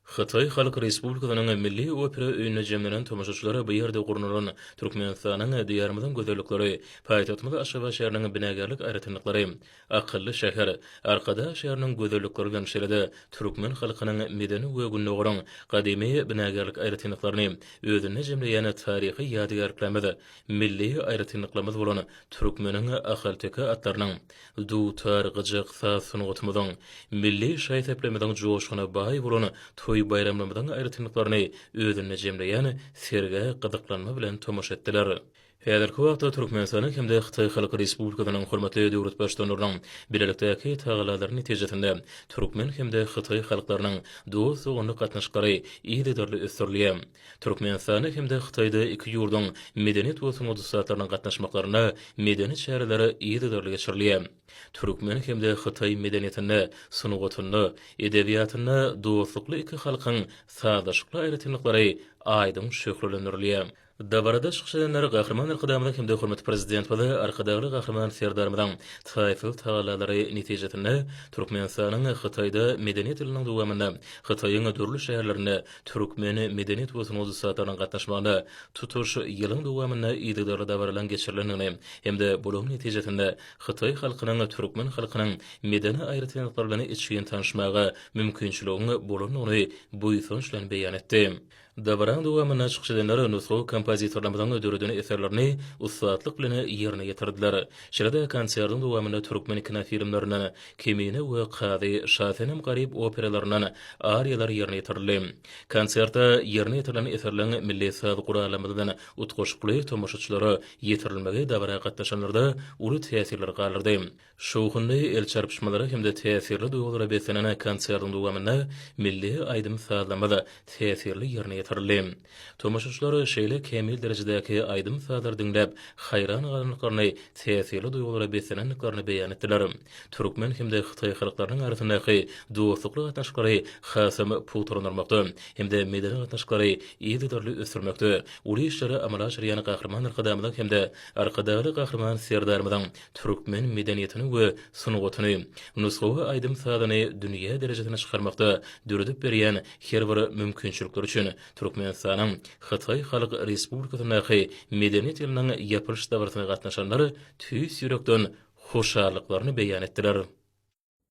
Xitay Halk Respublikasynyň milli opera öýüne jemlenen tomaşaçylara bu ýerde gurnulan Türkmenistanyň diýarymyň gözellikleri, paýtagtymyz Aşgabat şäheriniň binagerlik aýratynlyklary, akylly şäher, arkada şäheriniň gözellikleri bilen şeýle-de türkmen halkynyň medeni we günnägiriň gadymy binagerlik aýratynlyklaryny özüne jemleýän taryhy ýadygarlyklarymyz, milli aýratynlyklarymyz bolan türkmeniň ahalteka atlarynyň, dutar gyjak saz sungatymyzyň, milli şaýteplemediň joşgyna baý bolan toy bayramlarymyň aýratynlyklaryny özüne jemleýän serge gyzyklanma bilen tomaşa etdiler. Häzirki wagtda Türkmenistanyň hemde Xitay Halk Respublikasynyň hormatly döwlet başçylarynyň birlikdäki taýylaryny netijesinde türkmen hemde Xitay halklarynyň dost ugly gatnaşyklary ýa-da ösdürilýär. Türkmenistanyň hemde Xitayda iki ýurduň medeniýet we sunuwçylarynyň gatnaşmaklaryna medeni şäherleri ýa-da geçirilýär. Türkmen hemde Xitay medeniýetini, sunuwçylygyny, edebiýatyny dostlukly iki halkyň sadaşykly aýratynlyklary aýdym şöhretlendirilýär. Dabarada şyşelenler gahrman ykdamda hemde hormat prezident we arkadaşly gahrman serdarmydan taýfyl taýlalary netijesinde Türkmenistanyň Xitayda medeniýet ýylynyň dowamynda Xitaýyň dörli şäherlerinde türkmen medeniýet we sunuwçylarynyň gatnaşmagyny tutuş ýylyň dowamynda ýa-da dabarlan geçirilenini hemde buluň netijesinde Xitay halkynyň türkmen halkynyň medeni aýratynlyklary bilen içgin tanışmagy mümkinçiligini bulununy bu ýylyň bilen beýan etdi. Dabaran dowamyna çykşylanlar nusru kompozitorlaryň ödürüdüni eserlerini ustatlyk bilen ýerine ýetirdiler. Şeýle-de konsertiň dowamyna türkmen kinofilmlerinden Kemine we Qady Şahenem garyp operalarynyň ariýalar ýerine ýetirildi. Konsertda ýerine ýetirilen eserleriň milli saz guralamydan utgaşykly tomaşaçylary ýetirilmegi dabara gatnaşanlarda uly täsirler galyrdy. Şoğunly el çarpışmalary hemde täsirli duýgulara beslenen konsertiň dowamyna milli aýdym sazlamada täsirli ýerine ýetirildi. Tomaşaçylar şeýle kemil derejedäki aýdym sazlar dinläp, haýran galanlyklaryny, täsirli duýgulara beslenenliklaryny beýan etdiler. Türkmen hemde Xitay halklarynyň arasyndaky dostlukly gatnaşyklary hasam puturlanmakda, hemde medeni gatnaşyklary ýa-da ösdürmekde. Uly işleri amala aşyrýan gahrman ykdamyň hemde arkadaşly gahrman serdarmydan türkmen medeniýetini we sunuwatyny, nusgawy aýdym sazyny dünýä derejesine çykarmakda döredip berýän her bir mümkinçilikler üçin Türkmenistanyň Xitay Halk Respublikasynyň medeniýet ýylynyň ýapylyş dabaryna gatnaşanlary tüýs ýürekden hoşallyklaryny beýan etdiler.